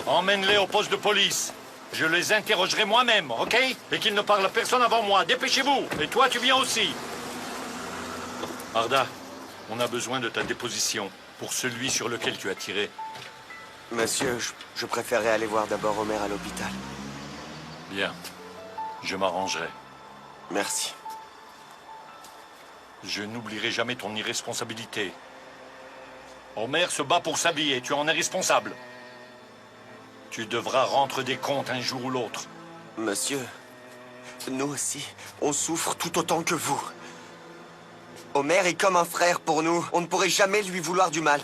Emmène-les au poste de police. Je les interrogerai moi-même, ok? Et qu'ils ne parlent à personne avant moi. Dépêchez-vous. Et toi, tu viens aussi. Arda, on a besoin de ta déposition pour celui sur lequel tu as tiré. Monsieur, je préférerais aller voir d'abord Homer à l'hôpital. Bien. Je m'arrangerai. Merci. Je n'oublierai jamais ton irresponsabilité. Homer se bat pour sa vie et tu en es responsable. Tu devras rendre des comptes un jour ou l'autre. Monsieur, nous aussi, on souffre tout autant que vous. Homer est comme un frère pour nous. On ne pourrait jamais lui vouloir du mal.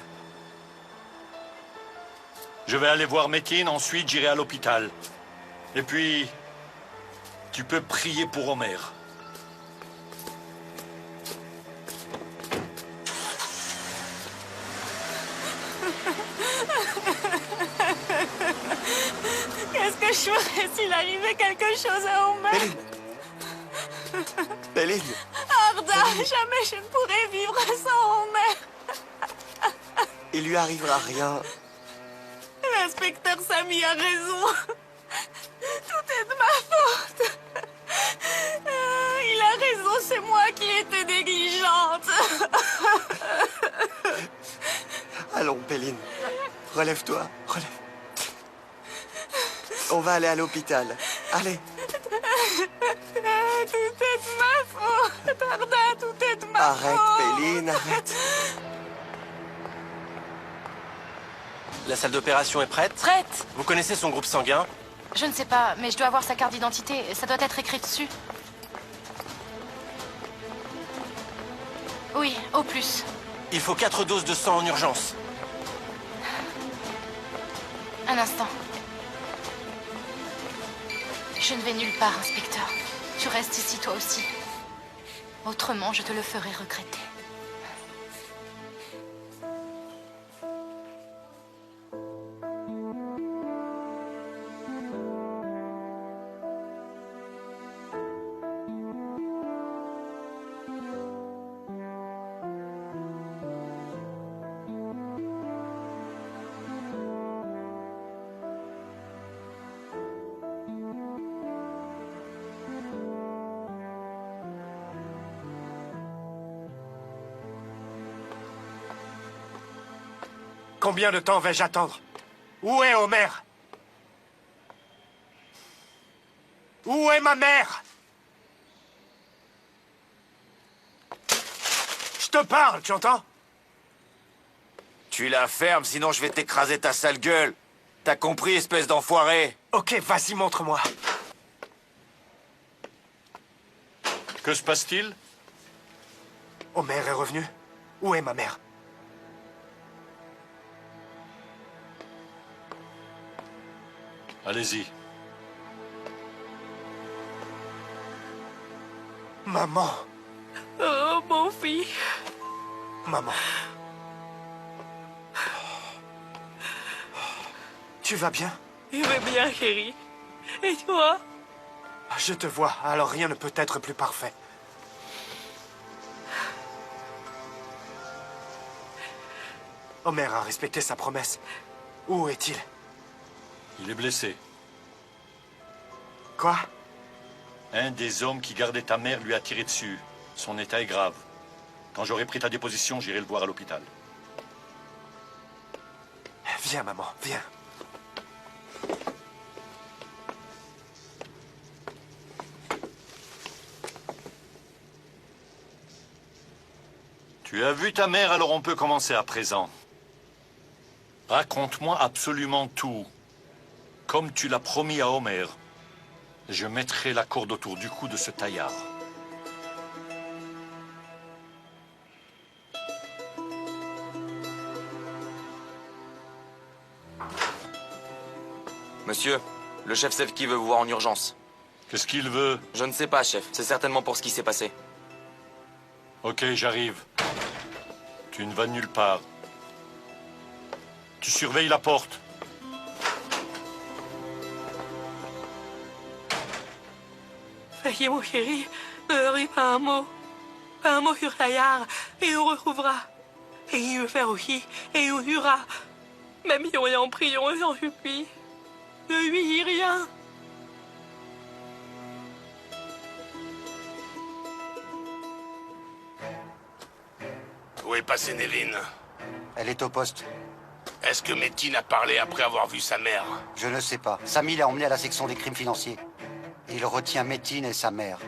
Je vais aller voir Métine, ensuite j'irai à l'hôpital. Et puis, tu peux prier pour Homer. Qu'est-ce que je ferais s'il arrivait quelque chose à Homer? Péline! Péline! Arda, jamais je ne pourrais vivre sans Homer. Il lui arrivera rien. L'inspecteur Sammy a raison. Tout est de ma faute. Il a raison, c'est moi qui étais négligente. Allons, Péline. Relève-toi, relève. On va aller à l'hôpital. Allez. Tout est de ma faute. Arda, tout est de ma faute. Arrête, Péline, arrête. La salle d'opération est prête? Prête? Vous connaissez son groupe sanguin? Je ne sais pas, mais je dois avoir sa carte d'identité. Ça doit être écrit dessus. Oui, au plus. Il faut 4 doses de sang en urgence. Un instant. Je ne vais nulle part, inspecteur. Tu restes ici, toi aussi. Autrement, je te le ferai regretter. Combien de temps vais-je attendre? Où est Homer? Où est ma mère? Je te parle, tu entends? Tu la fermes, sinon je vais t'écraser ta sale gueule. T'as compris, espèce d'enfoiré? Ok, vas-y, montre-moi. Que se passe-t-il? Homer est revenu? Où est ma mère? Allez-y. Maman. Oh, mon fils. Maman. Tu vas bien? Je vais bien, chérie. Et toi? Je te vois, alors rien ne peut être plus parfait. Homer a respecté sa promesse. Où est-il? Il est blessé. Quoi? Un des hommes qui gardait ta mère lui a tiré dessus. Son état est grave. Quand j'aurai pris ta déposition, j'irai le voir à l'hôpital. Viens, maman, viens. Tu as vu ta mère, alors on peut commencer à présent. Raconte-moi absolument tout. Comme tu l'as promis à Homer. Je mettrai la corde autour du cou de ce taillard. Monsieur, le chef Sevki veut vous voir en urgence. Qu'est-ce qu'il veut? Je ne sais pas, chef. C'est certainement pour ce qui s'est passé. Ok, j'arrive. Tu ne vas nulle part. Tu surveilles la porte. Veuillez, mon chéri, ne heurtez pas un mot. Pas un mot sur Taillard, et il nous retrouvera. Et il veut faire aussi, et il nous jura. Même si on est en prison, j'en supplie. Oui, rien. Où est passée Nevin? Elle est au poste. Est-ce que Metin a parlé après avoir vu sa mère? Je ne sais pas. Samy l'a emmené à la section des crimes financiers. Il retient Metin et sa mère.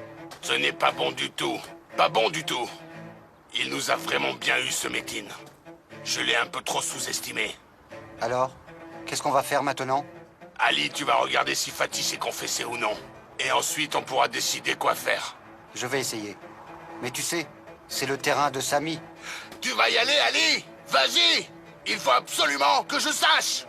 Ce n'est pas bon du tout. Pas bon du tout. Il nous a vraiment bien eu, ce Metin. Je l'ai un peu trop sous-estimé. Alors, qu'est-ce qu'on va faire maintenant? Ali, tu vas regarder si Fatih s'est confessé ou non. Et ensuite, on pourra décider quoi faire. Je vais essayer. Mais tu sais, c'est le terrain de Samy. Tu vas y aller, Ali! Vas-y! Il faut absolument que je sache!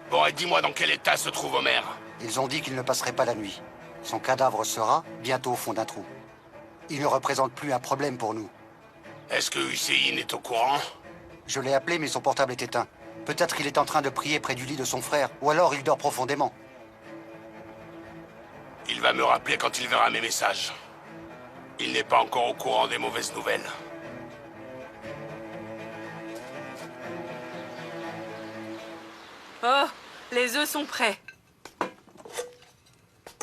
Bon, et dis-moi dans quel état se trouve Omer? Ils ont dit qu'il ne passerait pas la nuit. Son cadavre sera bientôt au fond d'un trou. Il ne représente plus un problème pour nous. Est-ce que Hussein est au courant? Je l'ai appelé, mais son portable est éteint. Peut-être qu'il est en train de prier près du lit de son frère, ou alors il dort profondément. Il va me rappeler quand il verra mes messages. Il n'est pas encore au courant des mauvaises nouvelles. Oh, les œufs sont prêts.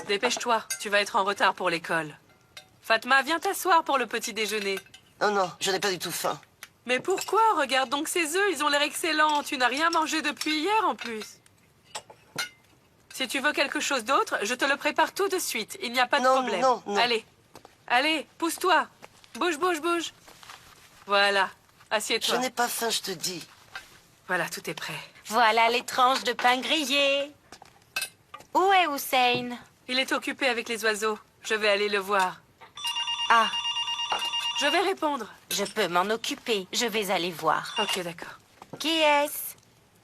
Dépêche-toi, tu vas être en retard pour l'école. Fatma, viens t'asseoir pour le petit déjeuner. Oh non, je n'ai pas du tout faim. Mais pourquoi? Regarde donc ces œufs, ils ont l'air excellents. Tu n'as rien mangé depuis hier en plus. Si tu veux quelque chose d'autre, je te le prépare tout de suite. Il n'y a pas de Non, problème. non, non. Allez, allez, pousse-toi. Bouge, bouge, bouge. Voilà, Je assieds-toi. n'ai pas faim, je te dis. Voilà, tout est prêt. Voilà les tranches de pain grillé. Où est Hussein? Il est occupé avec les oiseaux. Je vais aller le voir. Ah, Je vais répondre. je peux m'en occuper. Je vais aller voir. Ok, d'accord. Qui est-ce?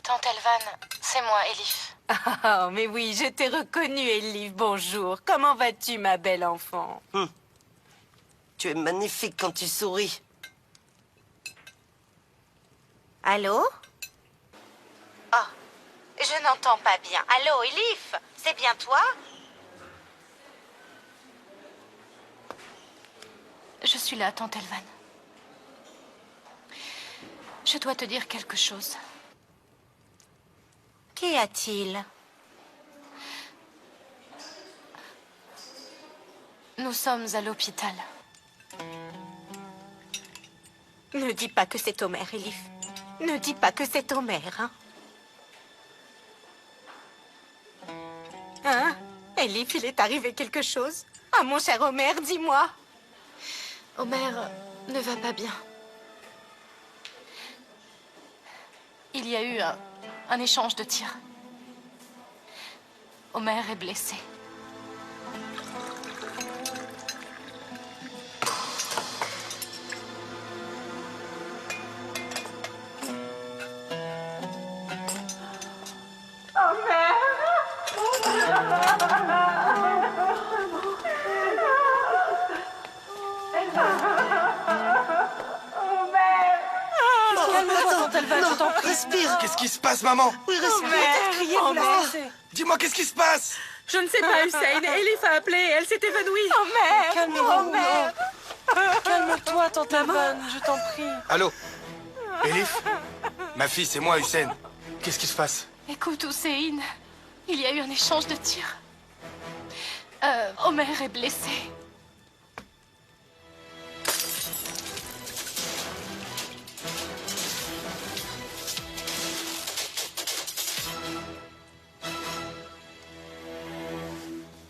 Tante Elvan, c'est moi, Elif. Oh, mais oui, je t'ai reconnue, Elif. Bonjour. Comment vas-tu, ma belle enfant? Tu es magnifique quand tu souris. Allô? Oh, je n'entends pas bien. Allô, Elif? C'est bien toi? Je suis là, Tante Elvan. Je dois te dire quelque chose. Qu'y a-t-il? Nous sommes à l'hôpital. Ne dis pas que c'est Omer, Elif. Ne dis pas que c'est Omer, hein? Hein? Elif, il est arrivé quelque chose? Ah, mon cher Omer, dis-moi. Omer ne va pas bien. Il y a eu un échange de tirs. Omer est blessé. Respire. Qu'est-ce qui se passe, maman? Oui, respire. Omer, Dis-moi, qu'est-ce qui se passe? je ne sais pas, Hussein. Elif a appelé, elle s'est évanouie. Omer! Calme-toi, Tante Elvan, je t'en prie. Allô? Elif? Ma fille, c'est moi, Hussein. Qu'est-ce qui se passe? Écoute, Hussein, il y a eu un échange de tirs. Omer est blessé.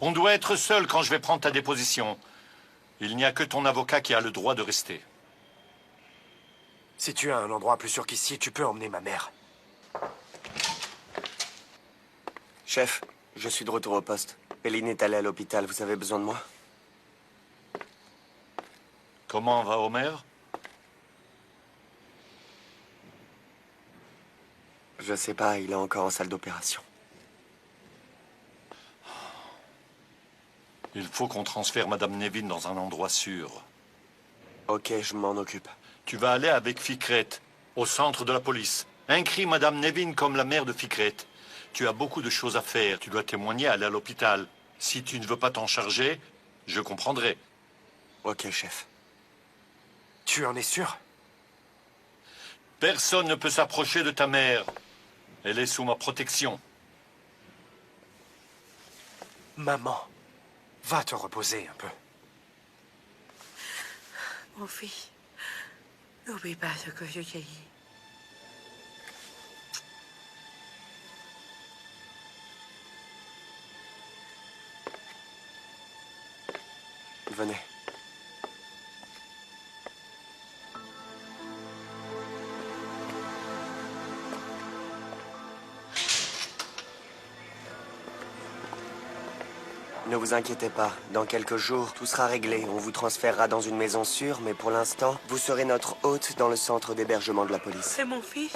On doit être seul quand je vais prendre ta déposition. Il n'y a que ton avocat qui a le droit de rester. Si tu as un endroit plus sûr qu'ici, tu peux emmener ma mère. Chef, je suis de retour au poste. Péline est allée à l'hôpital. Vous avez besoin de moi? Comment va Omer? Je sais pas, il est encore en salle d'opération. Il faut qu'on transfère Madame Nevin dans un endroit sûr. Ok, je m'en occupe. Tu vas aller avec Fikret, au centre de la police. Inscris Madame Nevin comme la mère de Fikret. Tu as beaucoup de choses à faire. Tu dois témoigner, aller à l'hôpital. Si tu ne veux pas t'en charger, je comprendrai. Ok, chef. Tu en es sûr? Personne ne peut s'approcher de ta mère. Elle est sous ma protection. Maman, va te reposer un peu. Mon fils, n'oublie pas ce que je t'ai dit. Venez. Ne vous inquiétez pas, dans quelques jours, tout sera réglé. On vous transférera dans une maison sûre, mais pour l'instant, vous serez notre hôte dans le centre d'hébergement de la police. C'est mon fils?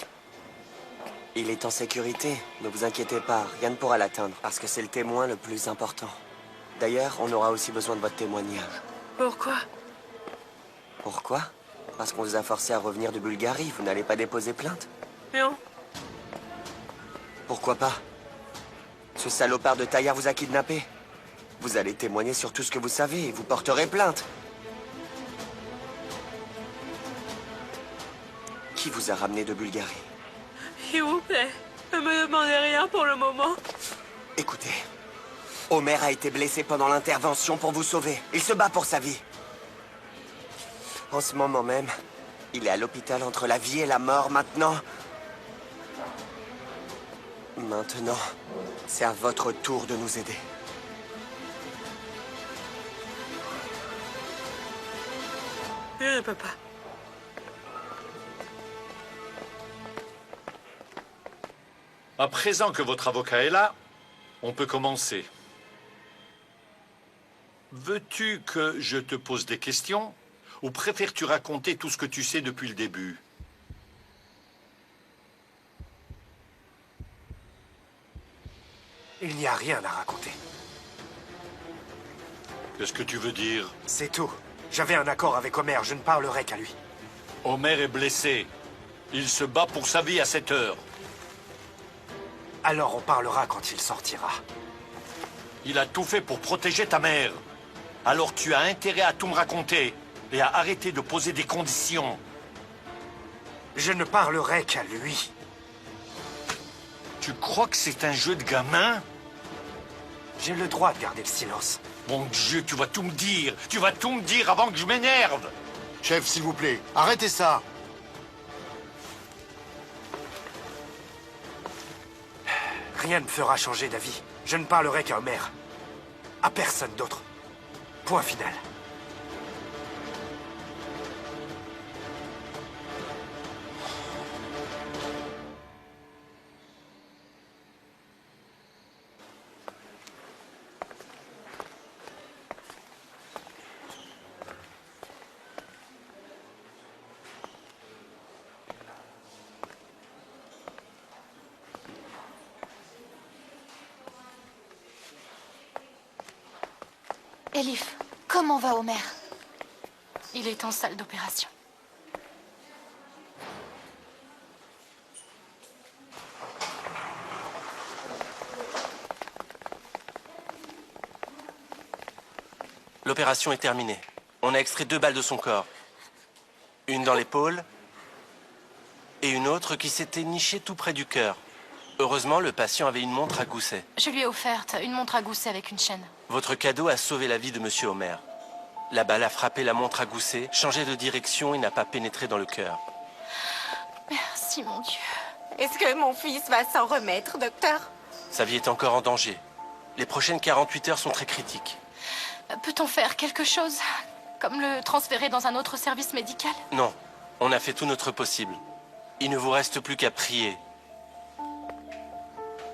Il est en sécurité, ne vous inquiétez pas, rien ne pourra l'atteindre, parce que c'est le témoin le plus important. D'ailleurs, on aura aussi besoin de votre témoignage. Pourquoi? Pourquoi? Parce qu'on vous a forcé à revenir de Bulgarie, vous n'allez pas déposer plainte? Non. Pourquoi pas? Ce salopard de Taillard vous a kidnappé. Vous allez témoigner sur tout ce que vous savez et vous porterez plainte. Qui vous a ramené de Bulgarie? S'il vous plaît, ne me demandez rien pour le moment. Écoutez, Omer a été blessé pendant l'intervention pour vous sauver. Il se bat pour sa vie. En ce moment même, il est à l'hôpital entre la vie et la mort maintenant. Maintenant, c'est à votre tour de nous aider. Je ne peux pas. À présent que votre avocat est là, on peut commencer. Veux-tu que je te pose des questions ou préfères-tu raconter tout ce que tu sais depuis le début? Il n'y a rien à raconter. Qu'est-ce que tu veux dire? C'est tout. J'avais un accord avec Omer, je ne parlerai qu'à lui. Omer est blessé. Il se bat pour sa vie à cette heure. Alors on parlera quand il sortira. Il a tout fait pour protéger ta mère. Alors tu as intérêt à tout me raconter et à arrêter de poser des conditions. Je ne parlerai qu'à lui. Tu crois que c'est un jeu de gamin? J'ai le droit de garder le silence. Mon Dieu, tu vas tout me dire. Tu vas tout me dire avant que je m'énerve. Chef, s'il vous plaît, arrêtez ça. Rien ne me fera changer d'avis. Je ne parlerai qu'à Omer. À personne d'autre. Point final. Elif, comment va Omer? Il est en salle d'opération. L'opération est terminée. On a extrait 2 balles de son corps. Une dans l'épaule et une autre qui s'était nichée tout près du cœur. Heureusement, le patient avait une montre à gousset. Je lui ai offerte une montre à gousset avec une chaîne. Votre cadeau a sauvé la vie de Monsieur Omer. La balle a frappé la montre à gousset, changé de direction et n'a pas pénétré dans le cœur. Merci, mon Dieu. Est-ce que mon fils va s'en remettre, docteur? Sa vie est encore en danger. Les prochaines 48 heures sont très critiques. Peut-on faire quelque chose? Comme le transférer dans un autre service médical? Non, on a fait tout notre possible. Il ne vous reste plus qu'à prier.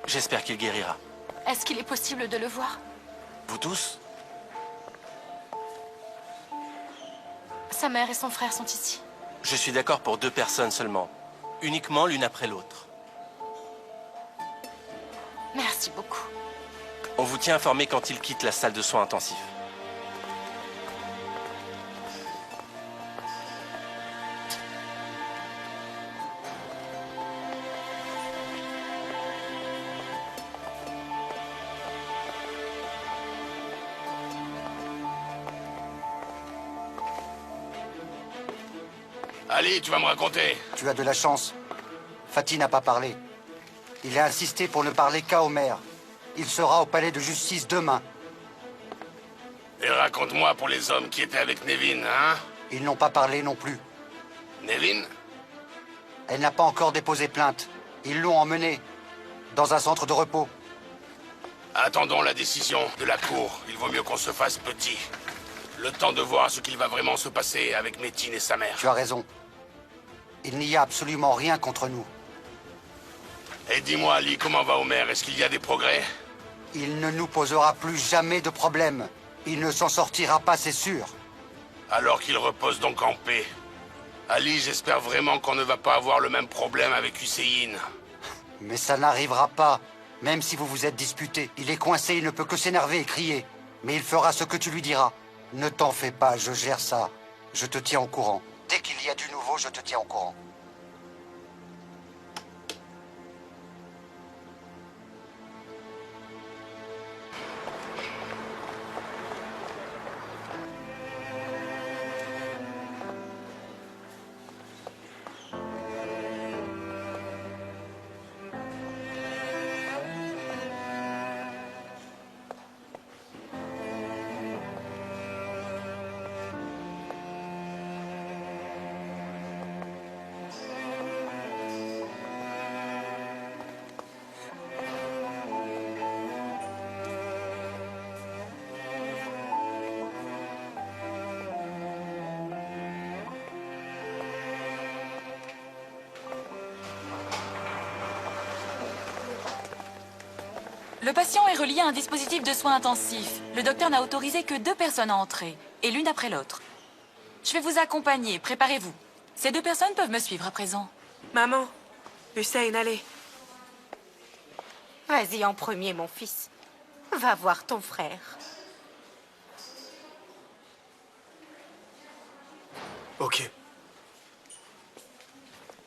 J'espère qu'il guérira. Est-ce qu'il est possible de le voir? Vous tous? Sa mère et son frère sont ici. Je suis d'accord pour 2 personnes seulement. Uniquement l'une après l'autre. Merci beaucoup. On vous tient informé quand il quitte la salle de soins intensifs. Allez, tu vas me raconter. Tu as de la chance. Fatih n'a pas parlé. Il a insisté pour ne parler qu'à Omer. Il sera au palais de justice demain. Et raconte-moi pour les hommes qui étaient avec Nevin, hein? Ils n'ont pas parlé non plus. Nevin? Elle n'a pas encore déposé plainte. Ils l'ont emmenée dans un centre de repos. Attendons la décision de la cour. Il vaut mieux qu'on se fasse petit. Le temps de voir ce qu'il va vraiment se passer avec Métine et sa mère. Tu as raison. Il n'y a absolument rien contre nous. Et dis-moi, Ali, comment va Omer? Est-ce qu'il y a des progrès? Il ne nous posera plus jamais de problème. Il ne s'en sortira pas, c'est sûr. Alors qu'il repose donc en paix. Ali, j'espère vraiment qu'on ne va pas avoir le même problème avec Hussein. Mais ça n'arrivera pas. Même si vous vous êtes disputés. Il est coincé, il ne peut que s'énerver et crier. Mais il fera ce que tu lui diras. Ne t'en fais pas, je gère ça. Je te tiens au courant. Dès qu'il y a du nouveau, je te tiens au courant. Le patient est relié à un dispositif de soins intensifs. Le docteur n'a autorisé que 2 personnes à entrer, et l'une après l'autre. Je vais vous accompagner, préparez-vous. Ces 2 personnes peuvent me suivre à présent. Maman, Hussein, allez. Vas-y en premier, mon fils. Va voir ton frère. Ok.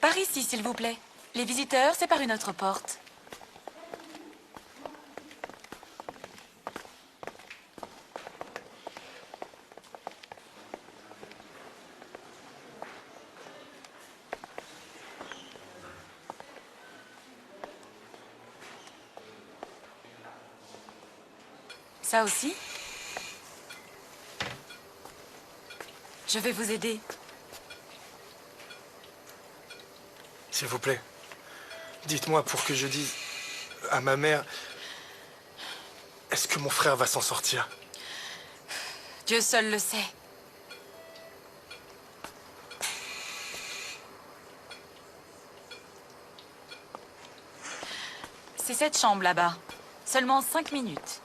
Par ici, s'il vous plaît. Les visiteurs, c'est par une autre porte. Ça aussi? Je vais vous aider. S'il vous plaît, dites-moi pour que je dise à ma mère... Est-ce que mon frère va s'en sortir? Dieu seul le sait. C'est cette chambre là-bas. Seulement 5 minutes.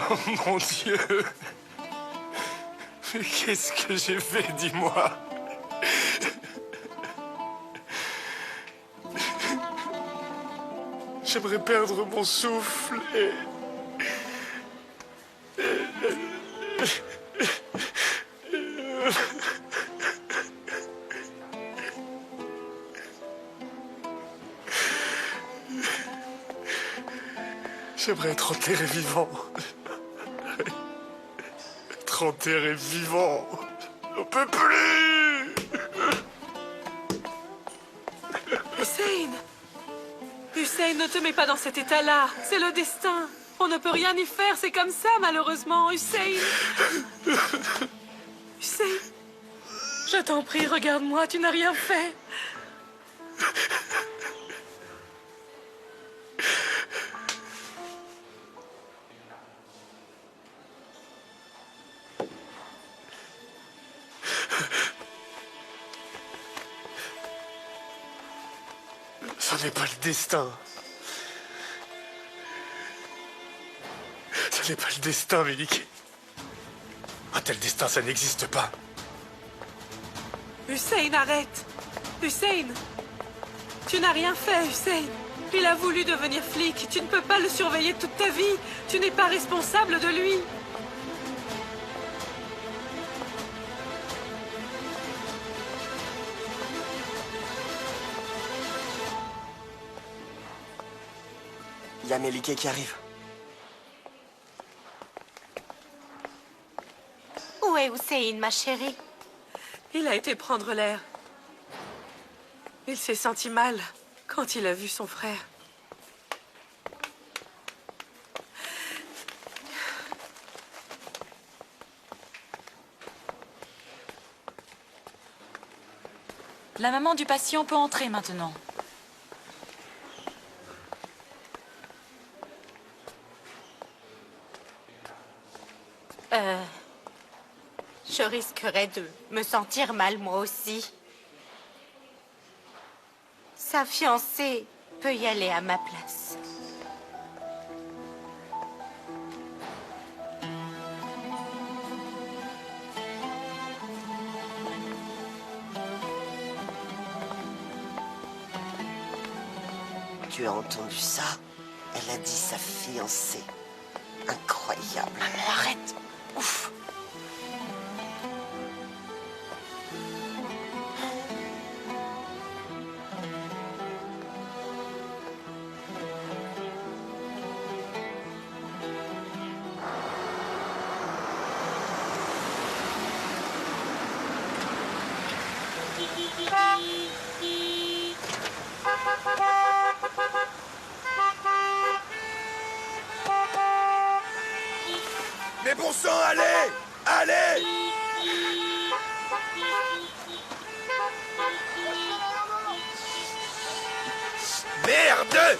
Oh mon Dieu! Mais qu'est-ce que j'ai fait, dis-moi? J'aimerais perdre mon souffle et... J'aimerais être enterré vivant. Être enterré vivant. On peut plus. Hussein! Hussein, ne te mets pas dans cet état-là. C'est le destin. On ne peut rien y faire, c'est comme ça, malheureusement. Hussein! Hussein! Je t'en prie, regarde-moi, tu n'as rien fait. Ce n'est pas le destin. Ce n'est pas le destin, Méliké. Un tel destin, ça n'existe pas. Hussein, arrête! Hussein! Tu n'as rien fait, Hussein! Il a voulu devenir flic. Tu ne peux pas le surveiller toute ta vie. Tu n'es pas responsable de lui. Il y a Méliké qui arrive. Où est Hussein, ma chérie? Il a été prendre l'air. Il s'est senti mal quand il a vu son frère. La maman du patient peut entrer maintenant. Je risquerais de me sentir mal moi aussi. Sa fiancée peut y aller à ma place. Tu as entendu ça? Elle a dit sa fiancée. Incroyable. Maman, arrête. Ouf. Mais bon sang, allez! Allez! Merde!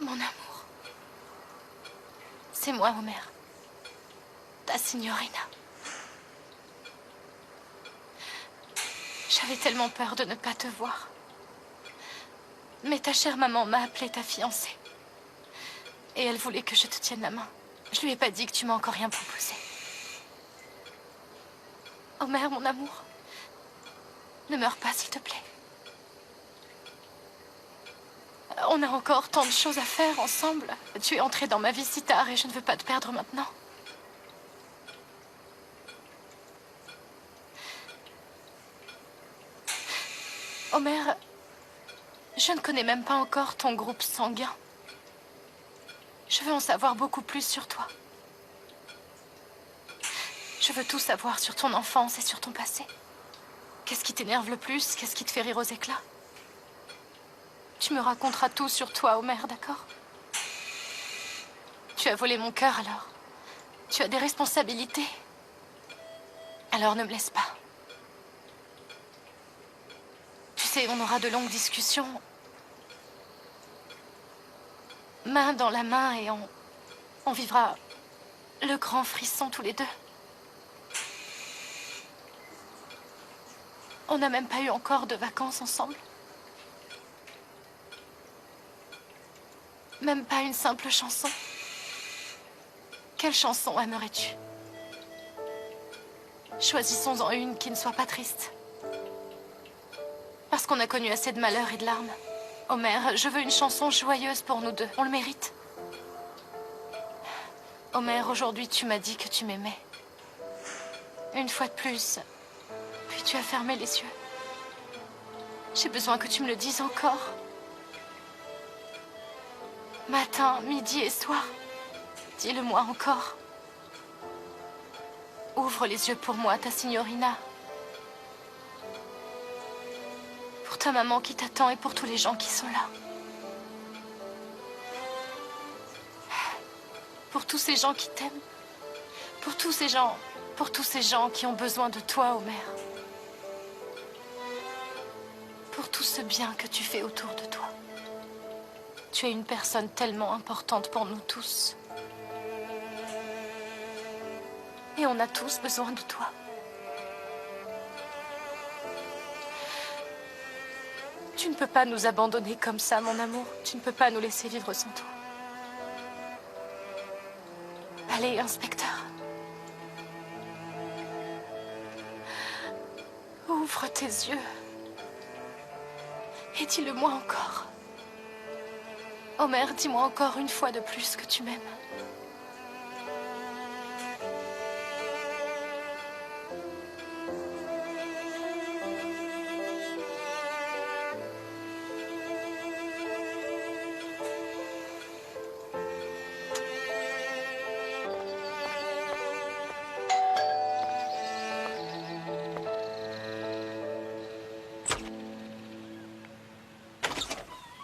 Mon amour. C'est moi, Homer. Ta signorina. J'avais tellement peur de ne pas te voir. Mais ta chère maman m'a appelée ta fiancée. Et elle voulait que je te tienne la main. Je lui ai pas dit que tu m'as encore rien proposé. Homer, mon amour. Ne meurs pas, s'il te plaît. On a encore tant de choses à faire ensemble. Tu es entré dans ma vie si tard et je ne veux pas te perdre maintenant. Homer, je ne connais même pas encore ton groupe sanguin. Je veux en savoir beaucoup plus sur toi. Je veux tout savoir sur ton enfance et sur ton passé. Qu'est-ce qui t'énerve le plus? Qu'est-ce qui te fait rire aux éclats? Tu me raconteras tout sur toi, Homer, d'accord? Tu as volé mon cœur alors. Tu as des responsabilités. Alors ne me laisse pas. Tu sais, on aura de longues discussions. Main dans la main et on vivra le grand frisson tous les deux. On n'a même pas eu encore de vacances ensemble. Même pas une simple chanson. Quelle chanson aimerais-tu? Choisissons-en une qui ne soit pas triste. Parce qu'on a connu assez de malheur et de larmes. Homer, je veux une chanson joyeuse pour nous deux. On le mérite. Homer, aujourd'hui, tu m'as dit que tu m'aimais. Une fois de plus. Puis tu as fermé les yeux. J'ai besoin que tu me le dises encore. Matin, midi et soir. Dis-le-moi encore. Ouvre les yeux pour moi, ta signorina. Pour ta maman qui t'attend et pour tous les gens qui sont là. Pour tous ces gens qui t'aiment. Pour tous ces gens qui ont besoin de toi, Homer. Pour tout ce bien que tu fais autour de toi. Tu es une personne tellement importante pour nous tous. Et on a tous besoin de toi. Tu ne peux pas nous abandonner comme ça, mon amour. Tu ne peux pas nous laisser vivre sans toi. Allez, inspecteur. Ouvre tes yeux. Et dis-le-moi encore. Homer, dis-moi encore une fois de plus que tu m'aimes.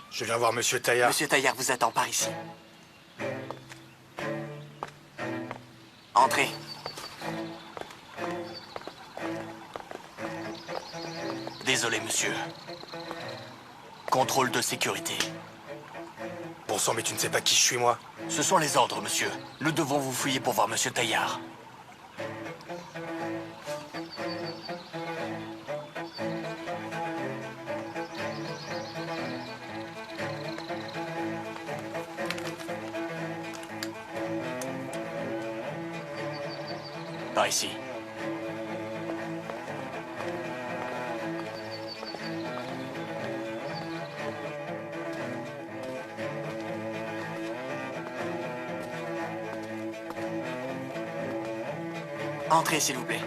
Je viens voir Monsieur Taillard. Monsieur Taillard vous attend par ici. Entrez. Désolé, monsieur. Contrôle de sécurité. Bon sang, mais tu ne sais pas qui je suis, moi. Ce sont les ordres, monsieur. Nous devons vous fouiller pour voir Monsieur Taillard. Par ici. Entrez, s'il vous plaît.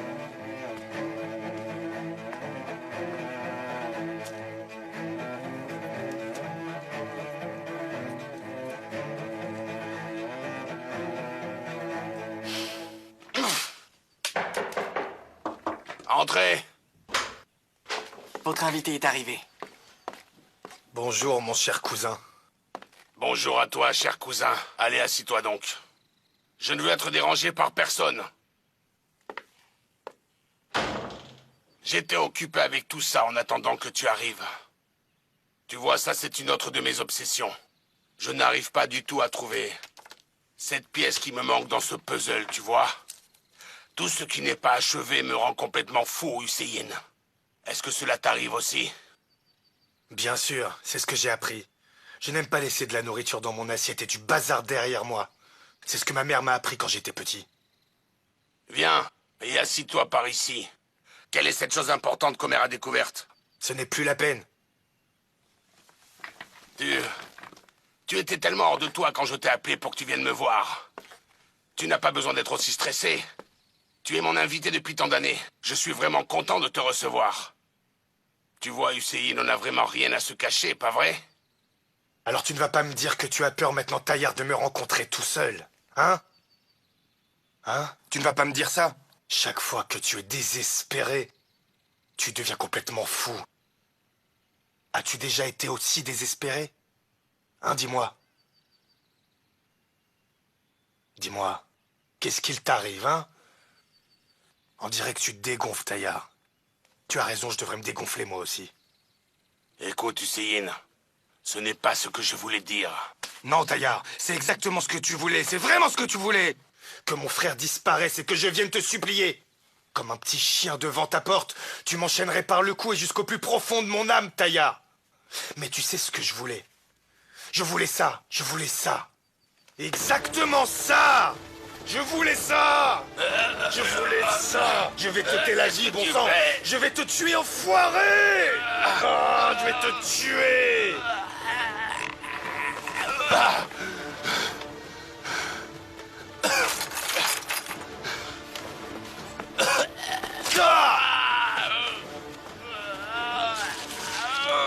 Entrez. Votre invité est arrivé. Bonjour, mon cher cousin. Bonjour à toi, cher cousin. Allez, assis-toi donc. Je ne veux être dérangé par personne. J'étais occupé avec tout ça en attendant que tu arrives. Tu vois, ça, c'est une autre de mes obsessions. Je n'arrive pas du tout à trouver cette pièce qui me manque dans ce puzzle, tu vois. Tout ce qui n'est pas achevé me rend complètement fou, Hussein. Est-ce que cela t'arrive aussi? Bien sûr, c'est ce que j'ai appris. Je n'aime pas laisser de la nourriture dans mon assiette et du bazar derrière moi. C'est ce que ma mère m'a appris quand j'étais petit. Viens, et assis-toi par ici. Quelle est cette chose importante qu'Homer a découverte? Ce n'est plus la peine. Tu étais tellement hors de toi quand je t'ai appelé pour que tu viennes me voir. Tu n'as pas besoin d'être aussi stressé. Tu es mon invité depuis tant d'années. Je suis vraiment content de te recevoir. Tu vois, Hussein, on n'a vraiment rien à se cacher, pas vrai? Alors tu ne vas pas me dire que tu as peur maintenant, Taillard, de me rencontrer tout seul, hein? Hein? Tu ne vas pas me dire ça? Chaque fois que tu es désespéré, tu deviens complètement fou. As-tu déjà été aussi désespéré? Hein, dis-moi. Dis-moi, qu'est-ce qu'il t'arrive, hein? On dirait que tu te dégonfles, Taillard. Tu as raison, je devrais me dégonfler moi aussi. Écoute, Hussein, ce n'est pas ce que je voulais dire. Non, Taillard, c'est exactement ce que tu voulais, c'est vraiment ce que tu voulais. Que mon frère disparaisse et que je vienne te supplier. Comme un petit chien devant ta porte, tu m'enchaînerais par le cou et jusqu'au plus profond de mon âme, Taillard. Mais tu sais ce que je voulais. Je voulais ça, je voulais ça. Exactement ça! Je voulais ça! Je voulais ça! Je vais te télagier, bon sang! Je vais te tuer, enfoiré! Ah, je vais te tuer! Ah.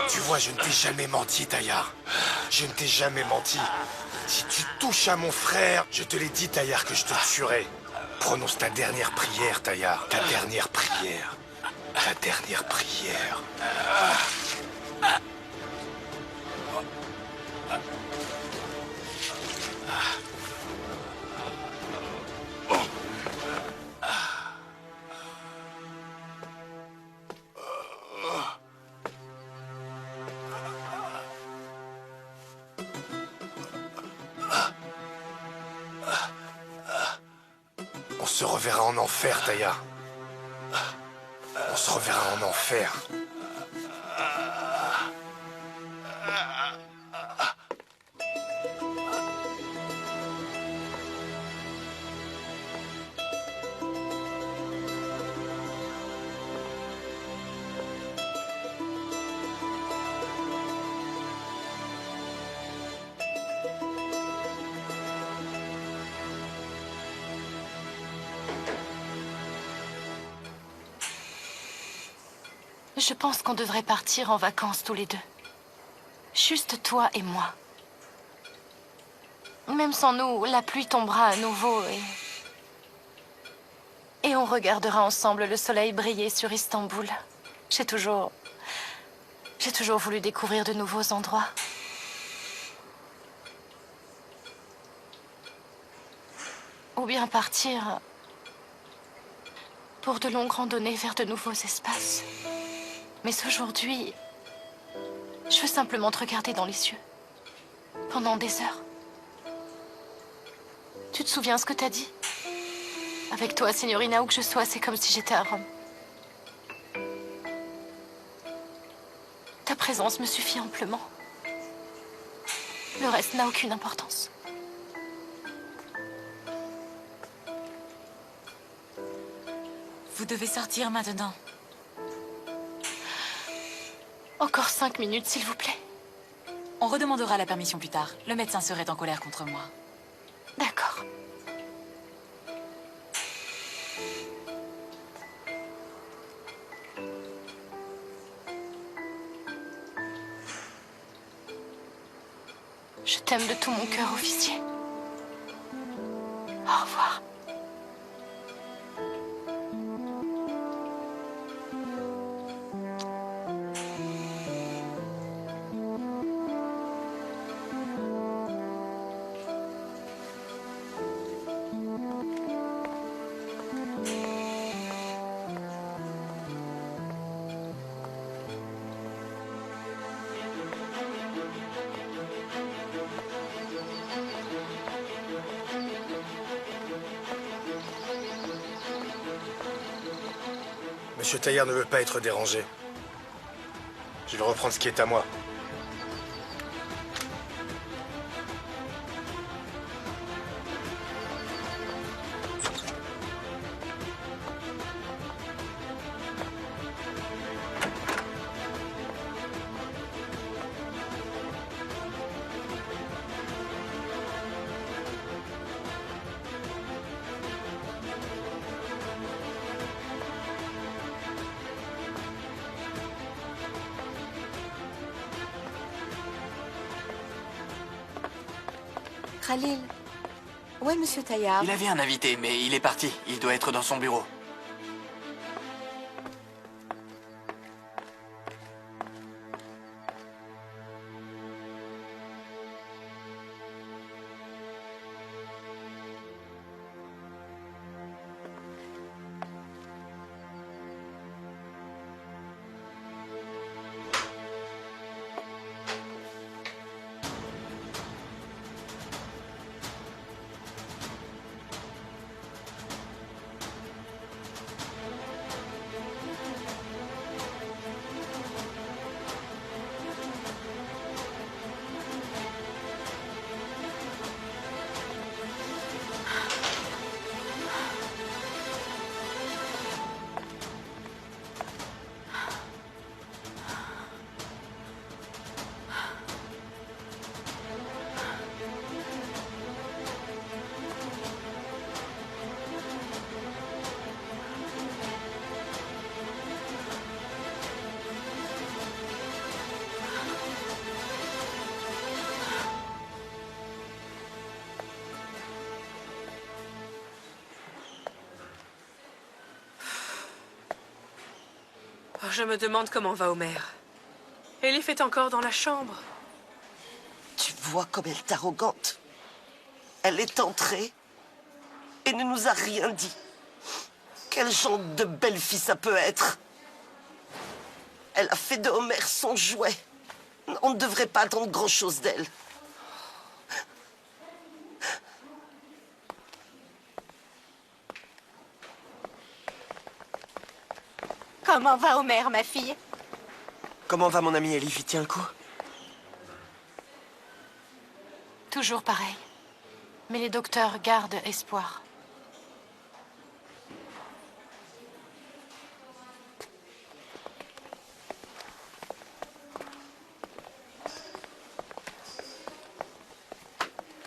Tu vois, je ne t'ai jamais menti, Taillard. Je ne t'ai jamais menti. Si tu touches à mon frère, je te l'ai dit, Taillard, que je te tuerai. Prononce ta dernière prière, Taillard. Ta dernière prière. Ta dernière prière. On se reverra en enfer, Taillard. On se reverra en enfer. Je pense qu'on devrait partir en vacances tous les deux. Juste toi et moi. Même sans nous, la pluie tombera à nouveau et on regardera ensemble le soleil briller sur Istanbul. J'ai toujours voulu découvrir de nouveaux endroits. Ou bien partir pour de longues randonnées vers de nouveaux espaces. Mais aujourd'hui, je veux simplement te regarder dans les yeux. Pendant des heures. Tu te souviens ce que t'as dit? Avec toi, signorina, où que je sois, c'est comme si j'étais à Rome. Ta présence me suffit amplement. Le reste n'a aucune importance. Vous devez sortir maintenant. Encore 5 minutes, s'il vous plaît. On redemandera la permission plus tard. Le médecin serait en colère contre moi. D'accord. Je t'aime de tout mon cœur, officier. Au revoir. Monsieur Taillard ne veut pas être dérangé. Je vais reprendre ce qui est à moi. Khalil, où est Monsieur Taillard? Il avait un invité, mais il est parti. Il doit être dans son bureau. Oh, je me demande comment va Omer. Elif est encore dans la chambre. Tu vois comme elle est arrogante. Elle est entrée et ne nous a rien dit. Quel genre de belle-fille ça peut être? Elle a fait de Omer son jouet. On ne devrait pas attendre grand-chose d'elle. Comment va Omer, ma fille? Comment va mon ami Elif? Il tient le coup? Toujours pareil. Mais les docteurs gardent espoir.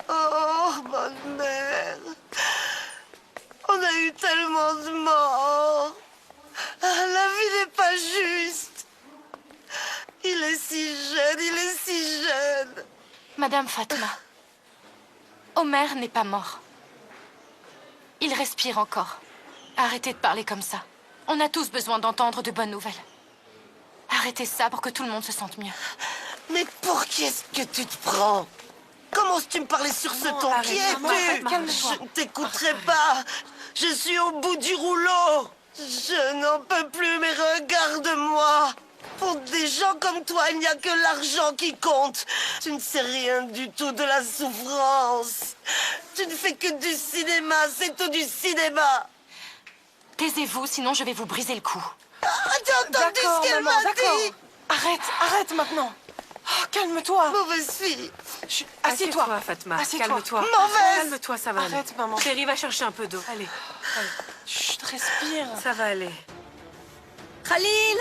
Oh, bonne mère. On a eu tellement de morts. Ah, la vie n'est pas juste. Il est si jeune, il est si jeune. Madame Fatma, Omer n'est pas mort. Il respire encore. Arrêtez de parler comme ça. On a tous besoin d'entendre de bonnes nouvelles. Arrêtez ça pour que tout le monde se sente mieux. Mais pour qui est-ce que tu te prends? Comment oses-tu me parler sur ce ton? Qui es-tu? Je ne t'écouterai pas. Je suis au bout du rouleau. Je n'en peux plus, mais regarde-moi. Pour des gens comme toi, il n'y a que l'argent qui compte. Tu ne sais rien du tout de la souffrance. Tu ne fais que du cinéma, c'est tout du cinéma. Taisez-vous, sinon je vais vous briser le cou. Ah, t'as entendu ce qu'elle m'a dit? Arrête maintenant. Oh, calme-toi. Mauvaise fille. Assieds-toi, Fatma. Calme-toi. Mauvaise. Calme-toi, ça va aller. Arrête, maman. Chérie, va chercher un peu d'eau. Allez. Chut, respire. Ça va aller. Khalil!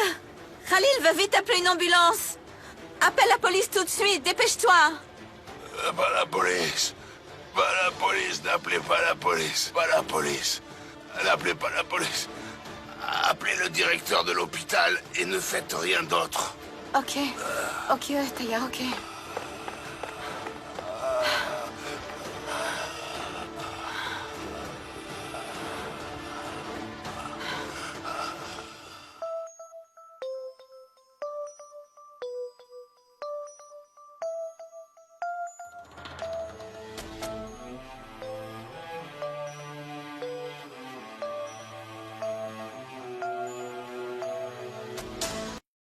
Khalil, va vite appeler une ambulance! Appelle la police tout de suite, dépêche-toi! Pas la police. Pas la police. N'appelez pas la police. Pas la police. N'appelez pas la police. Appelez le directeur de l'hôpital et ne faites rien d'autre. Ok. Ok, Taillard, ok.